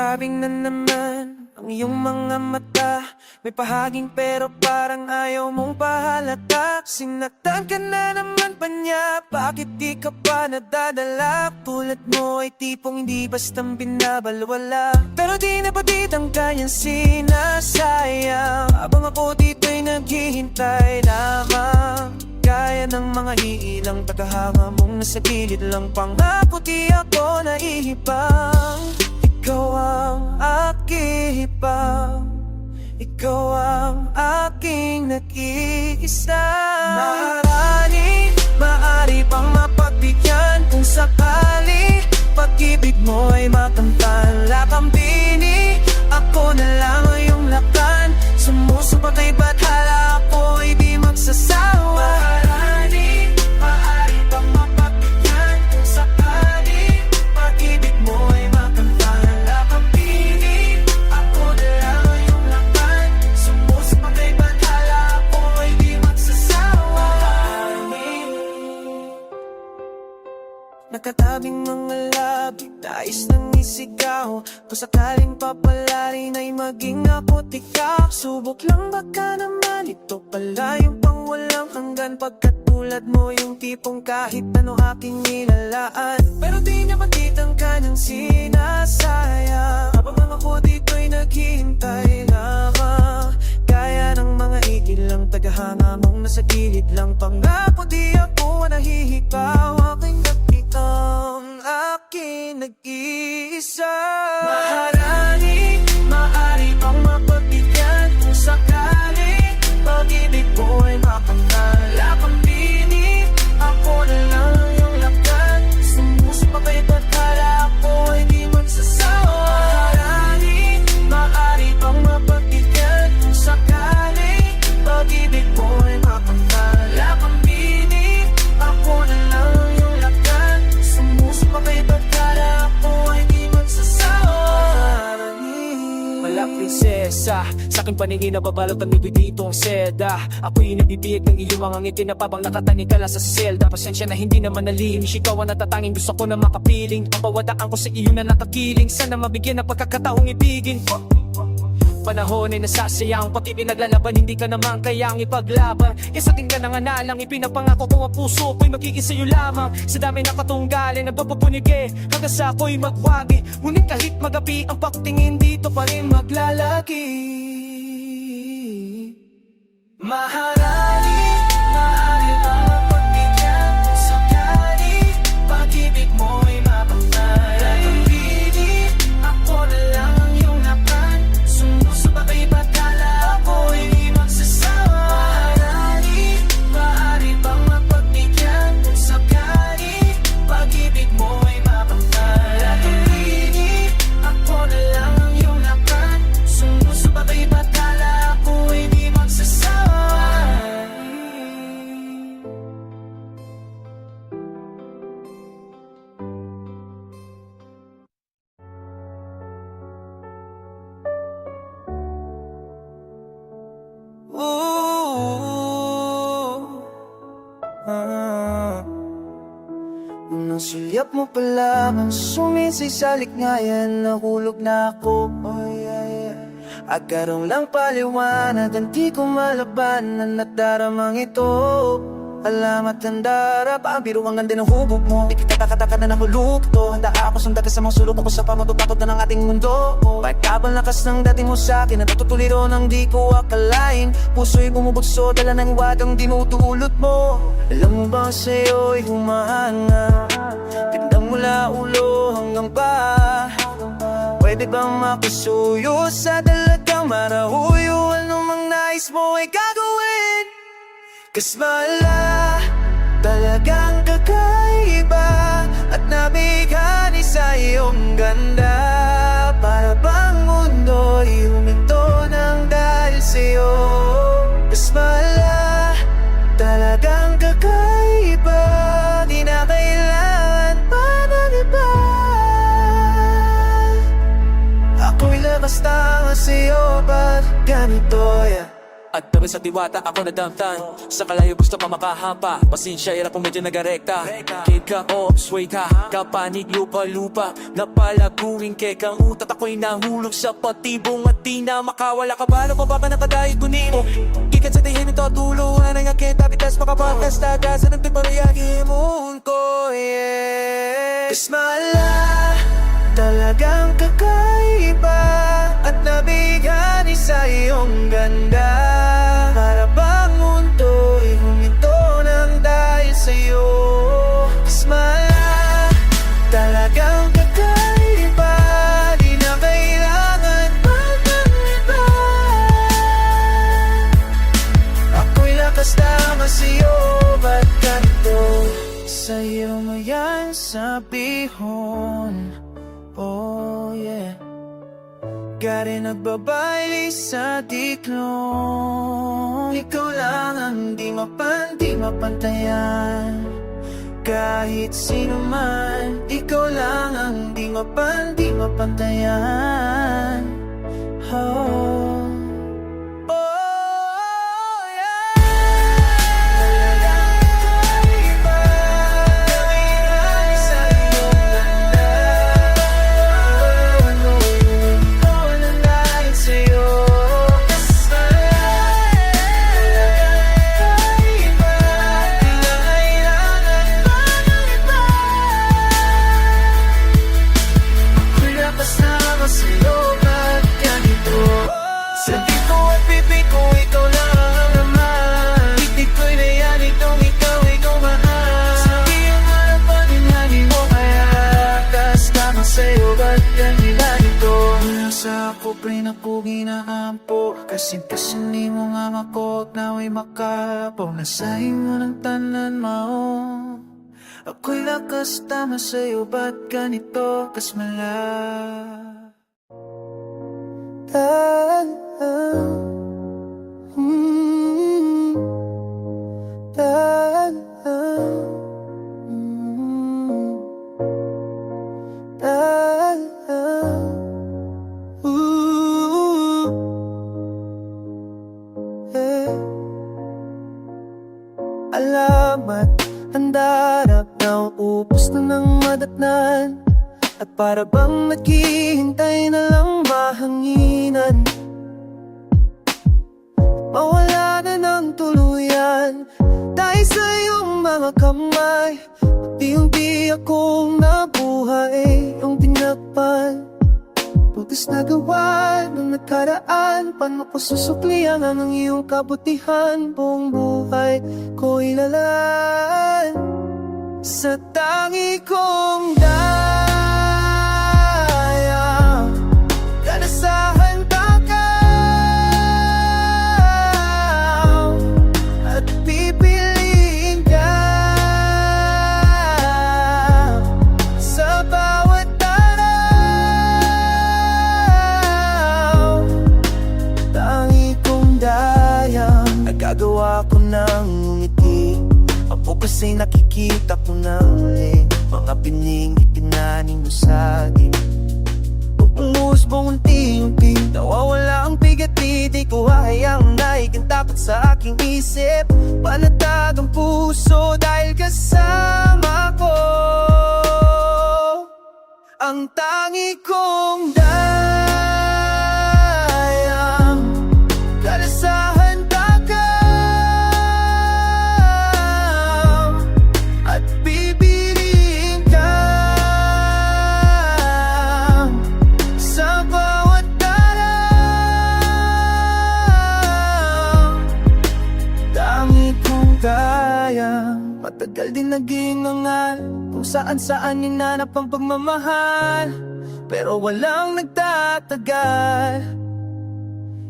Nakatabing na naman ang iyong mga mata. May pahaging pero parang ayaw mong pahalata. Sinaktan ka na naman pa niya, bakit di ka pa nadadala? Tulad mo ay tipong hindi bastang binabalwala, pero di nabatid ang kanyang sinasayang. Habang ako dito'y naghihintay lamang, gaya ng mga iilang tagahanga mong nasa gilid lang. Pangako di ako naihibang, ikaw ang akihibang, ikaw ang aking nag-iisa. Maaari pang mapagbigyan kung sakali pag-ibig mo'y matantala kang bini. Ako na lang ang iyong lakan, sumusubakay ba't hala ako'y di magsasawa. Maaari pang mapagbigyan kung sakali pag-ibig mo'y matantala kang bini. Ako na lang ang iyong lakan, sumusubakay ba't hala ako'y di magsasawa. Nakatabing mga labi, nais nang isigaw. Kung sakaling papalarin ay maging ako't ikaw. Subok lang baka naman ito pala yung pang walang hanggan. Pagkatulad mo yung tipong kahit ano aking nilalaan, pero di niya batid ang kanyang sinasayang. Habang ako dito'y naghihintay lamang, gaya ng mga ikilang tagahanga mong nasa gilid lang. Pangako di ako nahihigaw, aking ang aking nag-iisa. Maaari pang mapagbigyan kung sakali pag-ibig ko ay mapangkala kang bini. Ako na lang ang iyong lakan, sumusubakay ba't hala ako ay di magsasawa. Maaari pang mapagbigyan kung sakali pag-ibig ko ay mapangkala kang bini. Ako na lang ang iyong lakan, sumusubakay ba't hala ako ay di magsasawa. Wala prinsesa, sa aking paningin nababalot ang ibig dito ang seda. Ako'y nabibiyag ng iyong mga ngiti na pabang nakatanig ka lang sa selda. Pasensya na hindi naman nalihim, ikaw ang natatanging gusto ko na makapiling. Papawadaan ko sa iyo na nakakiling, sana mabigyan ng pagkakataong ibigin. Panahon ay nasasayang, pati pinaglalaban, hindi ka naman kayang ipaglaban. Kesa tingnan na nga na lang, ipinapangako ko ang puso ko'y magiging sa'yo lamang. Sa dami na katunggali, nagpapapunige hanggang sa ako'y magwagi. Ngunit kahit magabi ang pagtingin, dito pa rin maglalagi. Maaari bang mapagbigyan kung sakali pag-ibig mo'y mapangkala kang bini. Ako na lang ang iyong lakan, sumusubakay ba't hala ako'y di magsasawa. Maaari bang mapagbigyan kung sakali pag-ibig mo'y mapangkala kang bini. Ako na lang ang iyong lakan, sumusubakay ba't hala ako'y di magsasawa. Nung sulyap mo pa lamang sumisay sa likhayan, nahulog na ako. Agkarong lang paliwanag ang di ko malabanan at daramang ito. Alamat ang darap, ang biro ang ganda ng hubog mo. Di kita takataka na nahulog to. Handa ako sundad sa mga sulok ako sa pamatutakot na ng ating mundo. Pagkabal lakas ng dating mo sa'kin, natutuliro ng di ko akalain. Puso'y bumubugso, dala ng wadang dinutulot mo. Alam mo ba sa'yo'y humahanga, tindang mula ulo hanggang pa. Pwede bang makasuyo sa dalagang marahuyo? Ano mang nais mo ay gagawin, kas maala talagang kakaiba at nabighani sa iyong ganda. Para bang mundo'y huminto ng dahil sa'yo. Kas maala talagang kakaiba, di na kailangan pa ng iba. Ako'y lakas tanga sa'yo, ba't ganito? At Hanggang sa diwata ako nadamtan. Sa kalayo gusto pa makahapa. Pasensya, hirap kung medyo nagarekta. Kid ka, sway ka. Kapanig, lupa-lupa. Napalaguing kekang utat. Ako'y nahulog sa patibong at di na makawala. Kabalo pa ba nakadahil kunin mo? Ikat sa tihin ito, tuluhan ang akita. Pitas makapatas, tagasan ng tiparayagimun ko, yeah. Ismala, talagang kakaiba. At nabigyan sa iyong ganda. Para bang mundo'y huminto ng dahil sa'yo. Ismala, talagang kakaiba. Di na kailangan pa ng iba. Ako'y lakas lamang sa'yo. Ba't ganito? Sa'yo mo yan sabihon. Oh yeah. Gari nagbabayli sa diklong. Ikaw lang ang di mapantayan. Kahit sino man, ikaw lang ang di mapantayan. Oh. Ako ginaampo kasi hindi mo nga makot na way makapo. Nasahin mo ng tanan mao. Ako'y lakas tama sa'yo, ba't ganito kasmala? Alamat, ang darap na uupos na ng madatnan. At para bang naghihintay na lang mahanginan. Mawala na ng tuluyan dahil sa iyong mga kamay. Unti-unti akong nabuhay, iyong tinakpan. Butis na gawa ng nakaraan. Paano ko susuklihan ang iyong kabutihan? Buong buhay ko ilalaan sa tangi kong daya. Kanasahan takaw at pipiliin ka sa bawat gagawa ko ng ngiti. Ako kasi nakikita ko na uli mga pining itinanim mo sa akin. Umusbong unti-unti, nawawala ang bigat-i. Di ko hahayaang naikintapat sa aking isip. Panatag ang puso dahil kasama ko ang tangi kong dayang. Kalasahan matagal din naging angal kung saan-saan ninanap ang pagmamahal. Pero walang nagtatagal.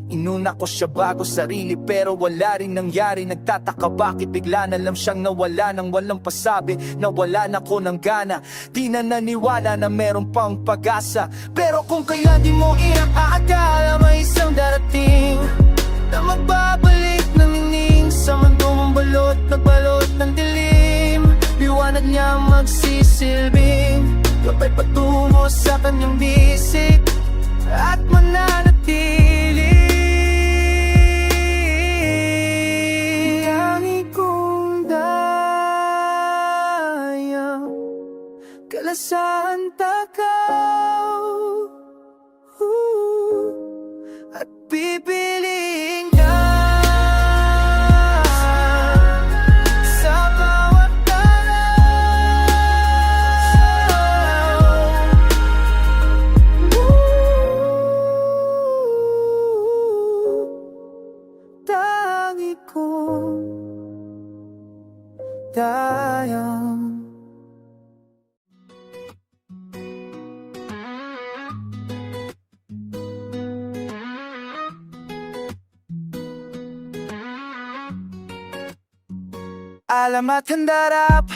Inuna ko siya bago sarili pero wala rin nangyari. Nagtataka bakit bigla na lang siyang nawala nang walang pasabi. Nawala na ko ng gana, di na naniwala na meron pang pag-asa. Pero kung kailan di mo inaakala may isang darating na magbabalik na mining sa mundong balot na balot ng dilim. Liwanag niya magsisilbing gabay patungo sa kanyang bisig at mananatili. Kalasan takaw, at pipiliin ka sa bawat tanaw. Tangi kong dayang. Alam at handarap,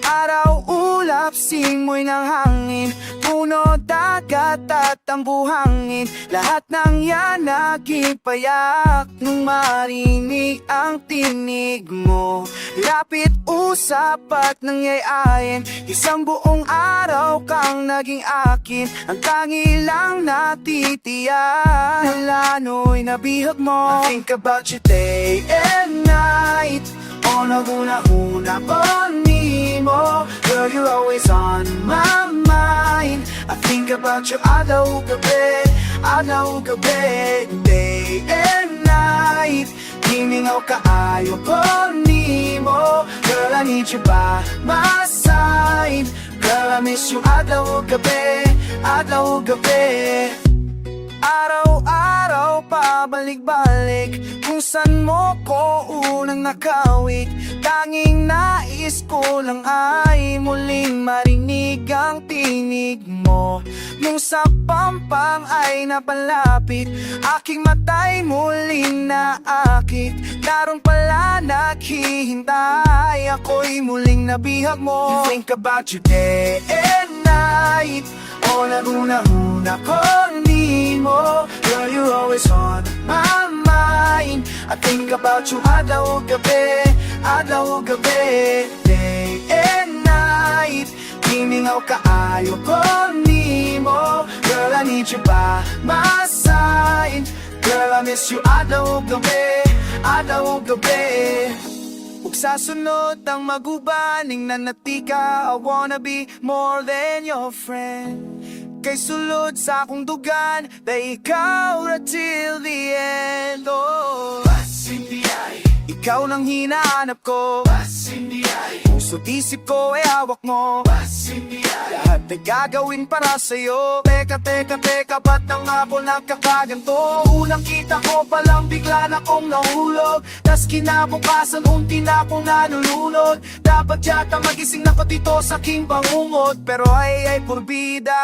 araw ulap, simoy ng hangin, puno, dagat at ang buhangin. Lahat ng yan nagipayak nung marinig ang tinig mo. Lapit, usap at nangyayain, isang buong araw kang naging akin. Ang tangi lang natitiyak, nalanoy na bihag mo. I think about you day and night, o naguna-una ko ni mo. Girl, you're always on my mind. I think about you araw gabi, day and night. Hiningaw ka, ayaw ko ni mo. Girl, I need you by my side. Girl, I miss you araw gabi. Araw-araw pabalik-balik, kung saan mo ko unang nakawit. Tanging nais ko lang ay muling marinig ang tinig mo. Nung sa pampang ay napalapit, aking mata'y muling naakit. Naroon pala naghihintay, ako'y muling nabihag mo. Think about you day and night, o naguna-una ko ni mo. Girl, you're always on my mind. I think about you araw gabi, day and night. Hiningaw ka, ayaw ko ni mo. Girl, I need you by my side. Girl, I miss you araw gabi. Huwag sa sunod ang magubaning nanatika. I wanna be more than your friend. Kay sulod sa akong dugan, na ikaw ra till the end. Oh, ikaw nang hinahanap ko. Puso't isip ko ay hawak mo. Lahat ay gagawin para sa'yo. Teka, ba't nang ako nagkakaganto? Unang kita ko palang bigla na kong nahulog, tas kinabukasan unti na akong nalulunod. Dapat yata magising na ko dito sa aking bangungot, pero ay purbida.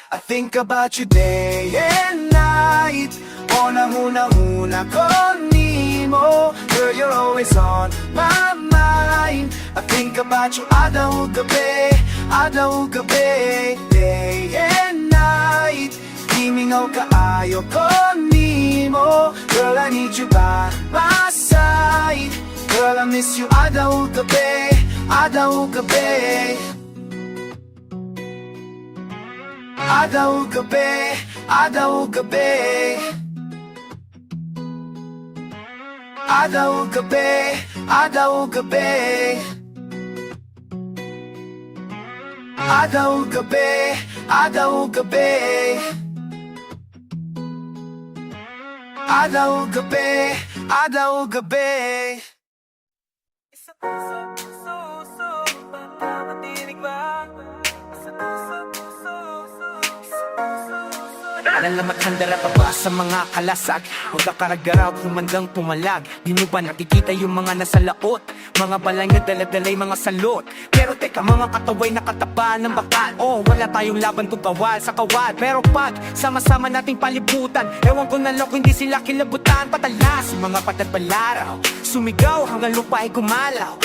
I think about you day and night, o nanguna-una ko ni mo. Girl, you're always on my mind. I think about you araw gabi, day and night. Hiningaw ka, ayaw ko ni mo. Girl, I need you by my side. Girl, I miss you araw gabi. Araw gabi, araw gabi. Araw gabi, araw gabi. Araw gabi, araw gabi. Araw gabi, araw gabi. Araw gabi. Isa puso, matinig ba? Isa puso. Alam at handara pa ba sa mga kalasag? Huwag kakaragaraw, humandang pumalag. Di mo ba nakikita yung mga nasa laot? Mga balay na daladalay, mga salot. Pero teka, mga kataway na katapaan ng bakal. Oh, wala tayong laban kung kawal sa kawal. Pero pag sama-sama nating palibutan, ewan ko na loko, hindi sila kilabutan. Patalas, yung mga patagbalaraw, sumigaw hanggang lupa ay gumalaw.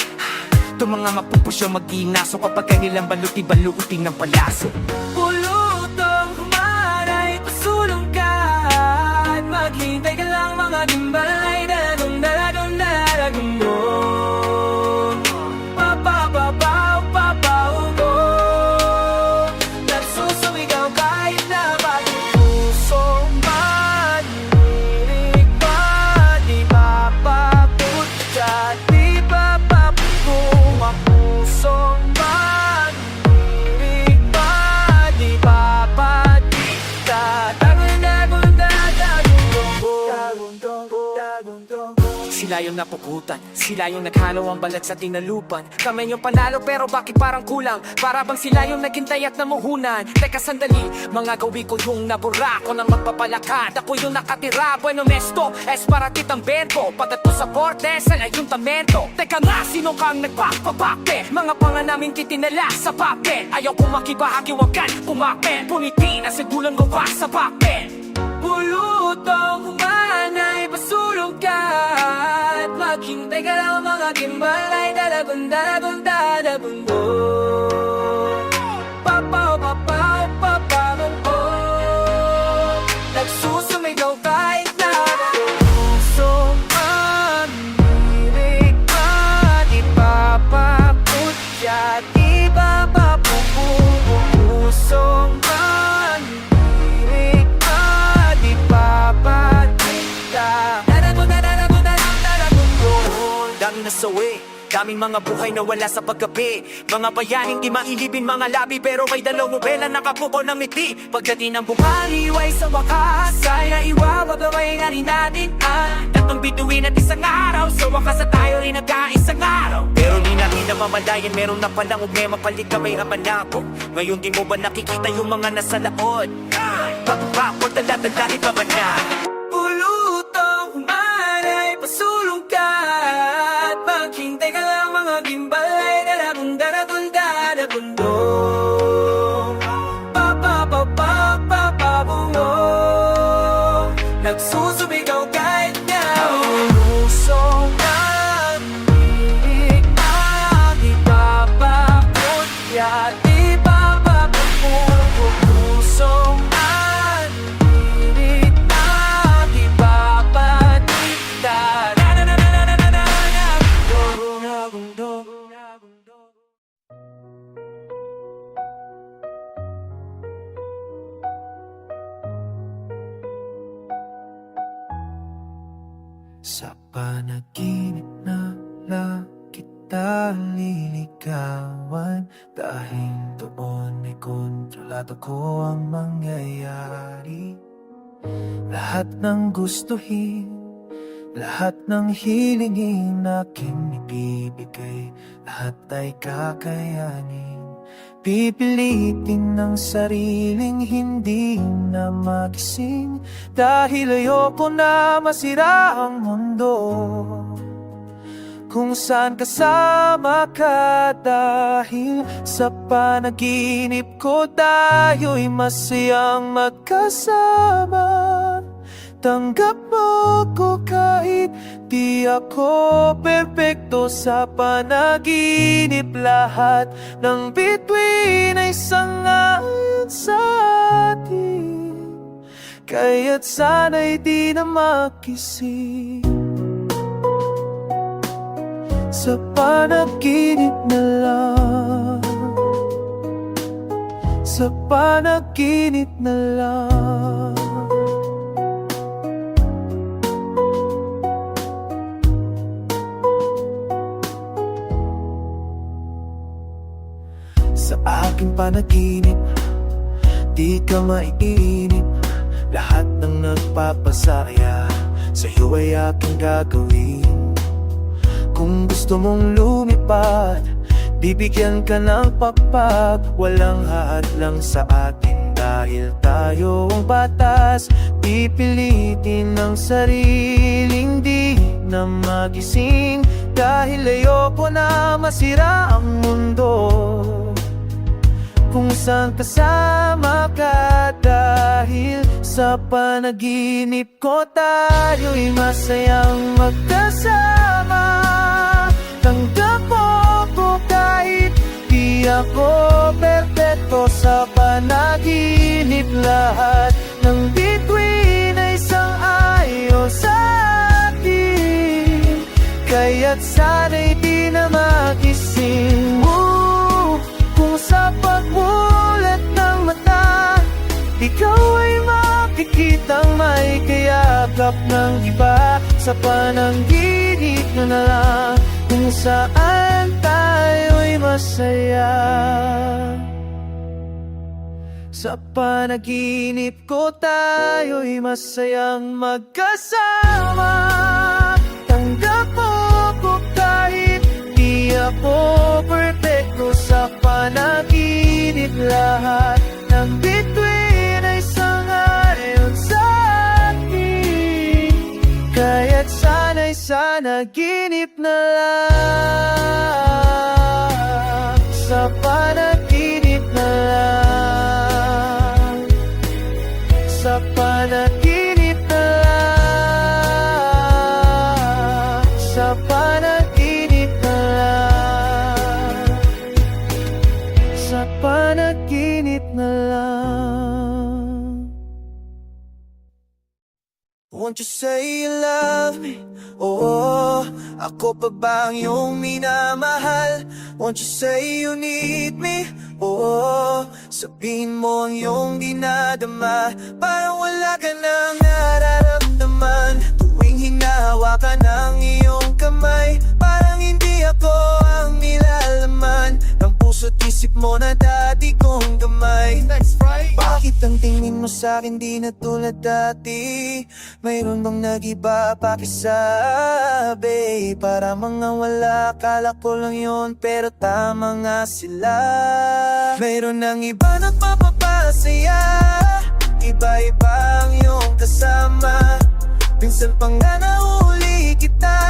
Ito mga mapupusyo mag-iinaso, kapag kanilang baluti-baluti ng palaso. Pulutong humanay, pasulong ka, at maghintay ka lang mga gimbalay. Dalagong mo, papaw mo. Nagsusumigaw kahit na bagong pusong maninig pa. Di mapaput ka, di papaput. Ang pusong maninig sila yung napukutan. Sila yung naghalo ang balat sa tinalupan. Kami yung panalo pero bakit parang kulang? Para bang sila yung naghintay at namuhunan? Teka sandali, mga gawi ko yung nabura ko nang magpapalakad. Ako yung nakatira, bueno mesto, es para kitang bento. Pagdato sa porte, sa ayuntamento. Teka nga, sino kang nagpapabakte? Mga panga namin titinala sa papel. Ayaw kong makibahagi, wag kan pumakit. Puniti na sigulan ko pa sa papel. Pulutong humanay, pasulong ka at maghintay ka lang mga gimbalay. Dalabong, dalabundo. Papaw, papaw, papabong, oh. Nagsusumigaw kahit na puso ang hilig at ipapaputya. Di ba papupupong pusong ang hilig at ipapatita. Dami na sawi, daming mga buhay na wala sa paggabi. Mga bayaning di mailibin mga labi, pero may dalawang nobela nakapuko ng ngiti. Pagdating ng bumaliway sa wakas, ay iwawagaway na rin natin ang tatlong bituin at isang araw. Sa wakas na tayo rin nagkaisang araw. Pero di natin namamalayan, meron na palang ugema, palit ka may amanako. Ngayon di mo ba nakikita yung mga nasa laod? Papapapot, dala-dala, iba man na. Pulutong humanay, pasulong ka at maghintay ka lang mga gimbalay. Dalabunda, papapapapapabungo. Nagsusubigaw kahit na usong ang hilig at ipapaputya. Di ba papapupusong ang hilig at ipapatita. Sa panaginip na lang kita liligawan, dahil doon ay kontrolado ko ang mangyayari. Lahat ng gustuhin, lahat ng hilingin aking ibibigay, lahat ay kakayanin. Pipilitin ng sariling hindi na magising, dahil ayoko na masira ang mundo. Kung saan kasama ka, dahil sa panaginip ko tayo'y masayang magkasama. Tanggap mo ko kahit di ako perpekto sa panaginip. Lahat ng bituin ay sangayon sa atin, kaya't sana'y di na makising. Sa panaginip na lang, sa panaginip na lang. Sa aking panaginip, di ka maiinip. Lahat ng nagpapasaya sa'yo ay aking gagawin. Kung gusto mong lumipad, bibigyan ka ng pakpak. Walang haadlang sa atin dahil tayo ang batas. Pipilitin ng sariling di na magising, dahil ayoko na masira ang mundo. Kung saan kasama ka, dahil sa panaginip ko tayo'y masayang magkasama. Tanggap mo ko kahit di ako perpekto sa panaginip. Lahat ng bituin ay sang-ayon sa atin, kaya't sana'y di na magising. Kung sa pagmulat ng mata, ikaw ay makikitang may kayakap ng iba. Sa panaginip na lang, kung saan tayo'y masaya. Sa panaginip ko tayo'y masayang magkasama. Tanggap na lang, sa panaginip na lang, sa panaginip na lang, sa panaginip na lang, sa panaginip na lang. Won't you say you love me? Oo, ako pa ba ang iyong minamahal? Won't you say you need me? Oo, sabihin mo ang iyong dinadama. Parang wala ka nang nararamdaman tuwing hinahawakan ang iyong kamay. Parang hindi ako ang nilalaman ng puso't isip mo na dati kong gamay. Bakit ang tingin mo sa'kin di na tulad dati? Mayroon bang nag-iba pakisabi? Para mga wala, akala ko lang yun, pero tama nga sila. Mayroon ng iba nagpapapasaya, iba-iba ang iyong kasama. Minsan pang nanahuli kita,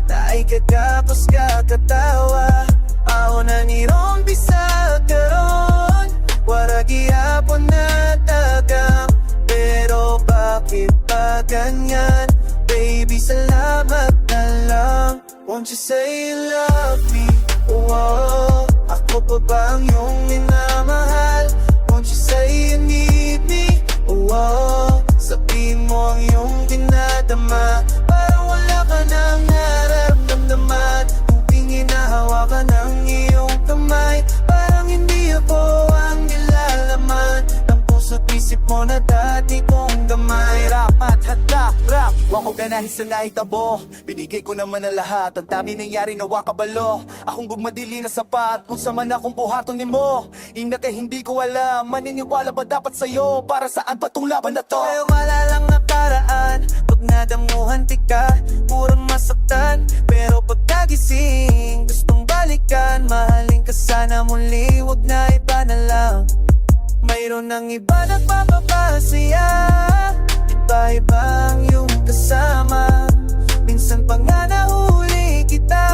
na ay kagapos kakatawa. Ako na nirong bisag karon, waragi hapon na tagang. Pero bakit ba ganyan? Baby, salamat na lang. Won't you say you love me? Oh, ako pa ba ang iyong minamahal? Won't you say you need me? Oh, sabihin mo ang iyong dinadama. Parang wala ka nang nararamdaman tuwing hinahawakan ang iyong kamay. Parang hindi ako ang nilalaman ng puso't isip mo na dati kong gamay. Rap at handa, rap, wako ganahin sa naitabo. Binigay ko naman ang lahat, ang dami nangyari na wakabalo. Akong gugmadili na sapat, kung sa man akong buhaton ni mo. Ingat eh hindi ko alam, maniniwala ba dapat sa'yo? Para saan pa tong laban na to? Ay wala lang nakaraan, pag nadamuhan tika, murang masaktan. Pero pag nagising, gustong balikan. Mahalin ka sana muli, wag na iba na lang. Mayroon ng iba nagpapapasaya, iba-iba ang iyong kasama. Minsan pang nga nahuli kita,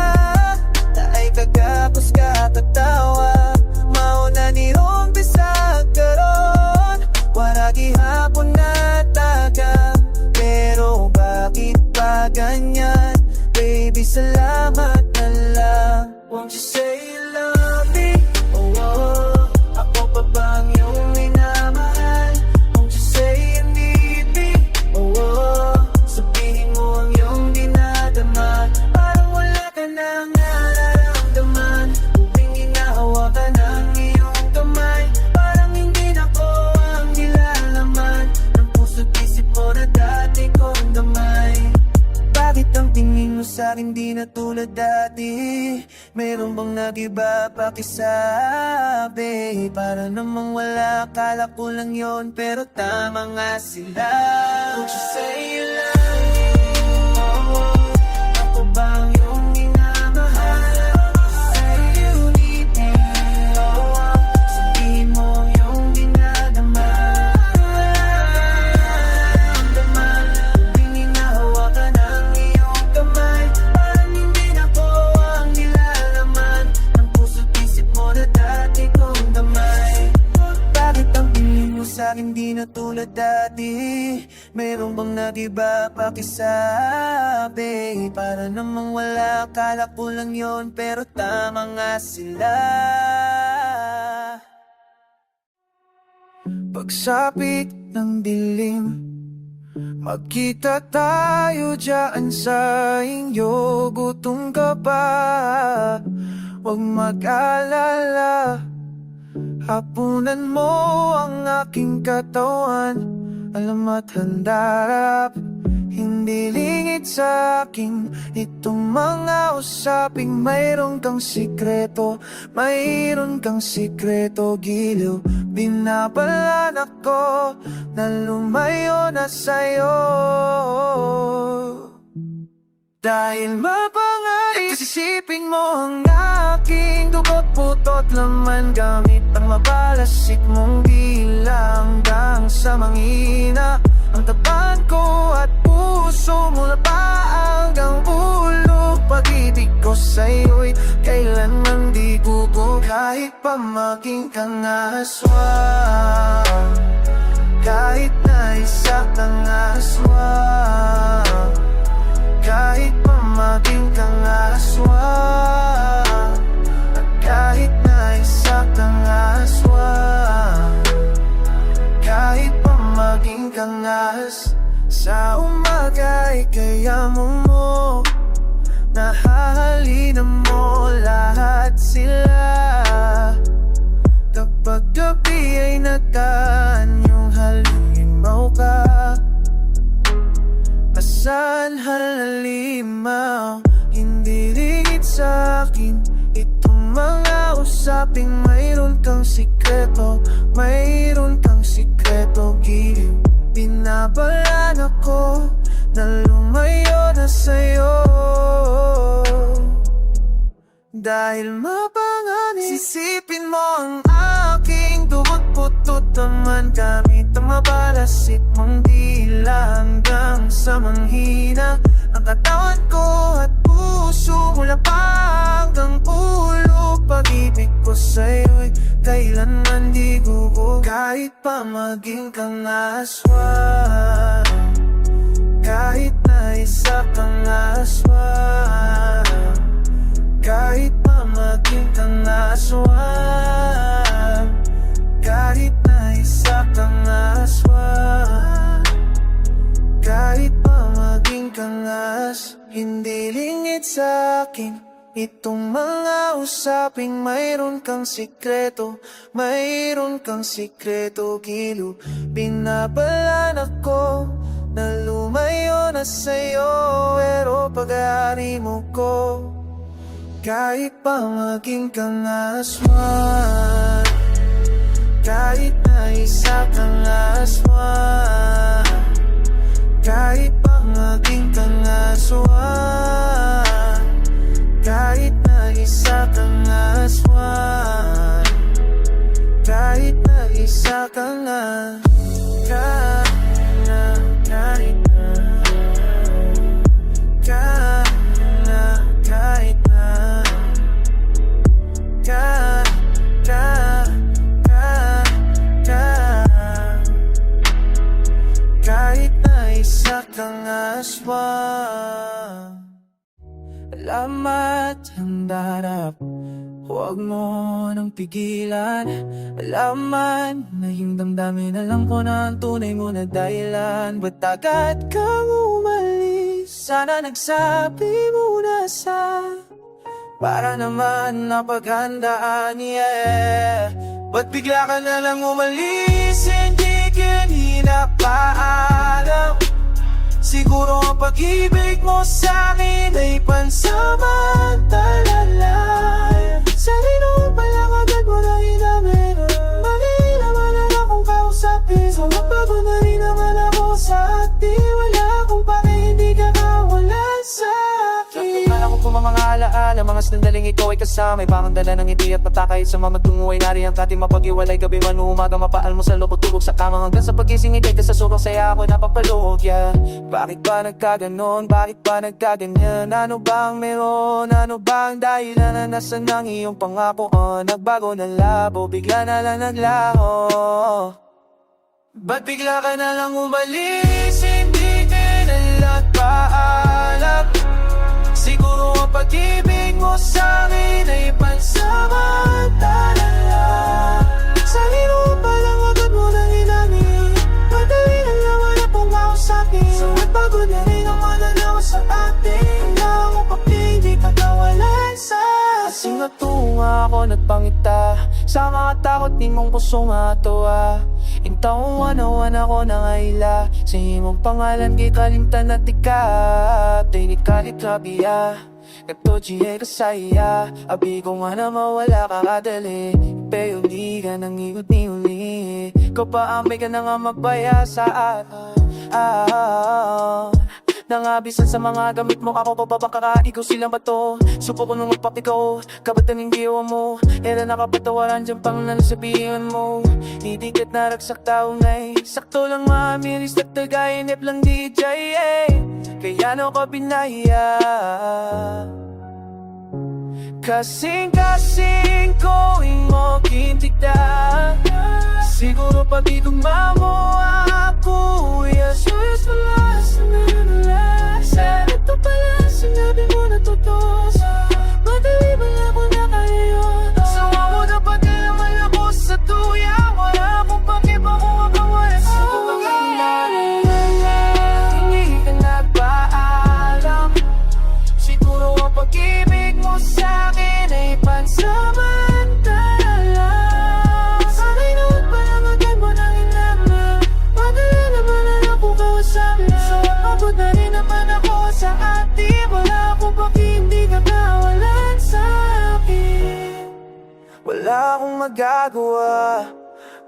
na ay kagapos kakatawa. Mauna nirong bisag karon, waragi hapon na taga. Pero bakit ba ganyan? Baby, salamat na lang. Won't you say you love me? Oh, oh, ako pa ba ang iyong minamahal? Won't you say you need me? Oh, oh, sabihin mo ang iyong dinadama. Parang wala ka nang nararamdaman tuwing hinahawakan ang iyong kamay. Parang hindi na ko ang nilalaman ng puso't isip mo na dati kong gamay. Bakit ang tingin mo sa'kin di na tulad dati? Meron bang nag-iba pakisabi? Para namang wala, akala ko lang yon, pero tama nga sila. Won't you say you love me? Oh, ako ba ang iyong minamahal? Say you need me. Oh, sabihin mo ang iyong dinadama. Damdaman, tuwing hinahawakan ang iyong kamay. Parang hindi na ko ang nilalaman ng puso't isip mo na dati kong damay. Bakit ang tingin mo sa'kin di na tulad dati? Meron bang nag-iba pakisabi? Para namang wala, akala ko lang yon, pero tama nga sila. Pagsapit ng dilim, magkita tayo dyan sa inyo. Gutom ka ba? Huwag mag-alala, hapunan mo ang aking katawan. Alam at handarap, hindi lingid sa akin itong mga usaping mayroon kang sikreto. Mayroon kang sikreto, giliw. Binabalan ako na lumayo na sa'yo. Dahil mapangarap, isipin mo ang aking dugot, puto't laman. Gamit ang mabalasik mong dila hanggang sa mangina. Ang tapat ko at puso mula pa hanggang ulo. Pag-ibig ko sa'yo'y kailanman di gugo. Kahit pa maging kang aswang, kahit na isa kang aswang, kahit pa maging kang aswang, at kahit na isa kang aswang, kahit pa maging kang sa umaga'y kaya mo nahahalinan mo lahat sila. Kapag gabi ay nagkaanyong halimaw ka, asan halimaw? Hindi lingid sa'kin itong mga usaping mayroon kang sikreto, mayroon kang sikreto. Giliw, binabalaan ako na lumayo na sa'yo. Dahil mapanganib, sisipin mo ang aking dugot, putot naman gamit ang mapalasit mong dila hanggang sa manghina. Ang katawan ko at puso mula pa hanggang ulo. Pag-ibig ko sa'yo'y kailanman di gugo. Kahit pa maging kang aswang, kahit na isa kang aswang, kahit pa maging kang aswang, kahit na isa kang aswang, kahit pa maging kang hindi lingid sa'kin itong mga usaping mayroon kang sikreto, mayroon kang sikreto. Giliw, binabalaan ako na lumayo na sa'yo, pero pag-aari mo ko. Kahit pa maging kang aswang, kahit na isa kang aswang, kahit pa maging kang aswang, kahit na isa kang aswang, kahit na isa kang kahit na kahit na isa kang aswang. Alamat ang darap, huwag mo nang pigilan. Alaman na yung damdamin, alam ko na ang tunay mo na dahilan. Ba't agad kang umalis? Sana nagsabi muna para naman napaghandaan, yeah. Ba't bigla ka na lang umalis? Hindi kanina paalam. Siguro ang pag-ibig mo sa'kin ay pansamantala lang. Sarili pa lang agad mo na inamin. Mali naman na akong kausapin. So magbago na rin naman ako sa atin. Wala akong pake, hindi ka kawalan sa'kin. Akala ko po mga alaala, mga sandaling ikaw ay kasama. Parang dala ng ngiti at mata kahit sa mamagtungo ay nariyan ka. Di mapag-iwalay, gabi man umaga, mapaal mo sa loob, tulog sa kama. Hanggang sa pagising ikay ka sa sobrang saya ako napapaloob, yeah. Bakit ba nagkaganon? Bakit ba nagkaganyan? Ano ba ang meron? Ano ba ang dahilan na nasa ng iyong pangako? Nagbago na labo, bigla na lang naglaho. Ba't bigla ka na lang umalis? Hindi ka na lang paalam. Siguro ang pag-ibig mo sa'kin ay pansamantala lang. Sarili pa lang agad mo nang inamin. Madali lang naman na pumausapin. So nagbago na rin ang mananaw sa atin. Wala akong pake, hindi ka kawalan sa kasi natuwa ako nagpangita sa mga takot ni mong puso matuwa. Intaon-anawan ako ng ayla sa imong pangalan kay kalimtan na tikap. Tinig kalit rabiya Katoji kasaya abi ko nga na mawala ka kadali. Pero di ka nang ikot ni uli. Ko pa amay ka na nga magbaya sa atin. Nangabisan sa mga gamit mo, ako pa ba baka ikaw silang bato. Supo ko nung magpapikaw, kabatan ng giwa mo. Era nakapatawaran dyan pang nanasabihan mo. Didikit na ragsak taong nay, sakto lang mamiris at tagayinip lang DJ Kaya no ko binaya. Kasing-kasing ko mo kintigda. Siguro pati dumamo ako. Yes, yes, malas na nalas. Ito pala sinabi mo na totoo. Madali ba ako na kayo? Sawa mo na pati naman ako sa tuya. Wala akong pakiba kung ako wala sa tuya. Hindi ka nagpaalam. Siguro ang pag-ibig mo sa'kin ay pansamantala. Sana'y noon pala magyan mo ng inama. Madali naman na ako kausapin. Abot na rin naman ako sa atin. Wala akong paki, hindi ka kawalan sa'kin. Wala akong magagawa.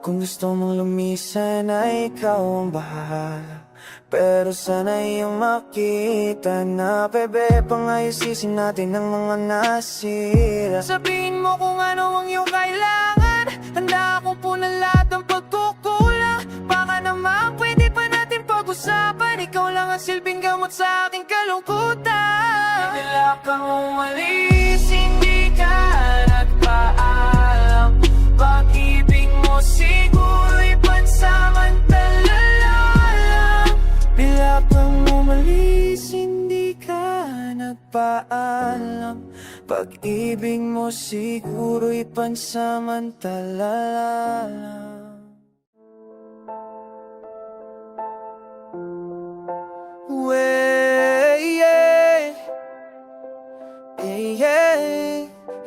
Kung gusto mong lumisan ay ikaw ang bahala. Pero sana iyong makita na bebe pangayusisin natin ang mga nasira. Sabihin mo kung ano ang iyong kailangan. Handa akong punan lahat ng pagkukulang. Baka naman pwede pa natin pag-usapan. Ikaw lang ang silbing gamot sa aking kalungkutan. Nila kang umalis, hindi ka nagpaalam. Pag-ibig mo sigura'y pansamantala lang. Bila kang umalis, hindi ka nagpaalam. Pag-ibig mo siguro'y pansamantala lang.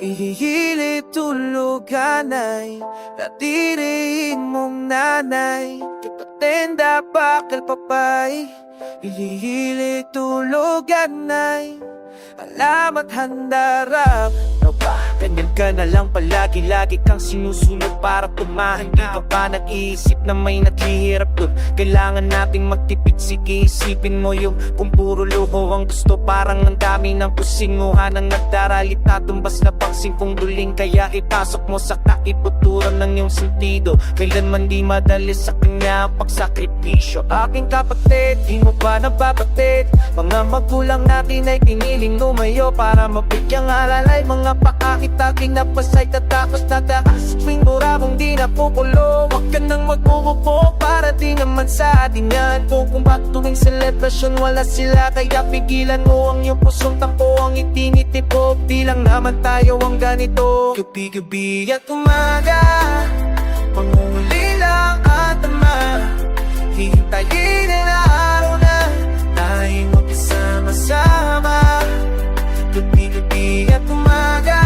Ihihilip tulugan ay natiriin mong nanay. Kapatenda bakal papay. Ihihilip tulugan ay alam at handarap. No ba? Ganyan ka na lang palagi. Lagi kang sinusunod para pumahan. Di ka ba nag-iisip na may naghihirap dun? Kailangan nating magtipid. Sige, isipin mo yung kung puro luho ang gusto. Parang ang dami ng pusinguhan ang nagdaralit na tumbas na pangsingkong duling. Kaya ipasok mo sa kaibuturan ng iyong sentido. Kailanman di madali sa kanya ang pagsakripisyo. Aking kapatid, di mo ba nababatid? Mga magulang natin ay piniling lumayo para mabigyang alalay. Mga pakakit aking napasay tatapos na taas. Tuwing mong di napupulo. Huwag ka nang magbubuko para di naman sa atin yan. Kung bakit tuwing selebrasyon wala sila. Kaya pigilan mo ang iyong pusong tampo. Ang itinitipog, di lang naman tayo ang ganito. Gabi-gabi at umaga, pangunguli lang at ama. Hintayin na araw na tayong magkasama-sama. Gabi-gabi at umaga,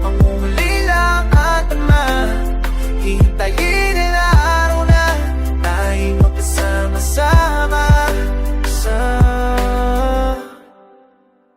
pangunguli lang at ama. Hintayin na araw na tayong magkasama-sama.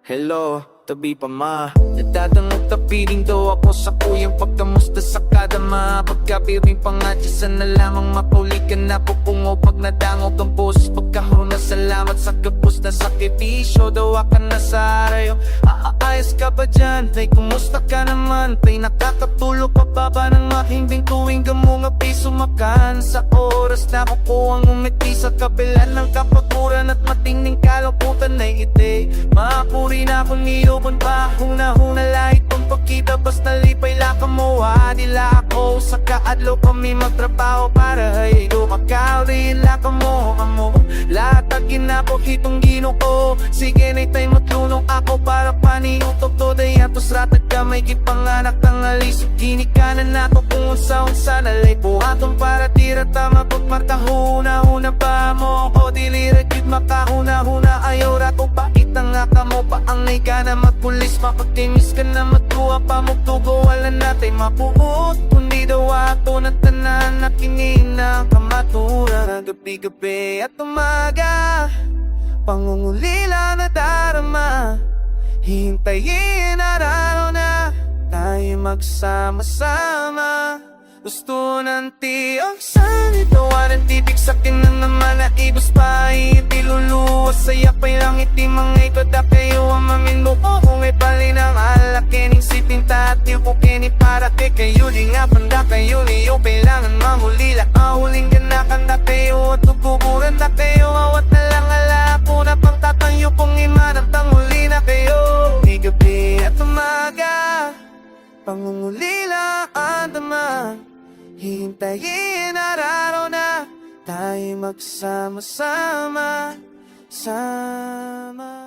Hello, tabi pa ma. Nadadangot na piling daw ako sa kuyang pagkamusta sa kadama. Pagkabiring pangatyasan na lamang mapaulikan na pupungo. Pag nadangog ang boses pagkahuro na salamat sa kapos na sakripisyo. Dawa ka na sa arayo. Aayos ka ba dyan? Tay, kumusta ka naman? Tay, nakakatulog pa ba ng mahimbing tuwing gamunga piso makan? Sa oras na kukuhang umiti sa kabilan ng kapaguran at matingning kalungkutan na iti. Makakuri na akong niyubon pa huna-huna lahit pang pagkita. Basta lipay laka mo adila ako. Sa kaadlaw kami magtrabaho para ay lumakaw rin laka mo amo. Lahat ang ginapok itong gino ko. Sige na tayo matlunong ako para paniutok to. Dayatos ratag ka may kipanganak ng alisip. Ginikanan ako kung unsa-unsa nalay buhaton para tira tama pagmarta. Huna-huna pa mo ko dilirat yun makahuna-huna. Ayaw rato bakit ang nga mo pa ang naigana magpulis. Mapagtimis ka na matuwa pa magtugo. Wala natin mapuot kundi daw ato na tanan na kinina kamaturan. Gabi-gabi at umaga, pangungulila na darama. Hintayin araw na tayo magsama-sama. Gusto ng tiyong sanito. Anong titig sa akin na naman na ibus pa. Itiluluwas sa'yo Di mga ikot kayo ang mamin mo ko. Kung may palin ang alak kining sipin tatil po kini para te kayo. Di nga panda kayo niyo kailangan mamulila. Ahuling ganakan na kayo at tuguburan na kayo. Awat na lang ala po na pang tatanyo kung imanang tanguli na kayo. Di gabi at umaga pangungulila ang dama. Hintayin araw na tayo magsama-sama. Sama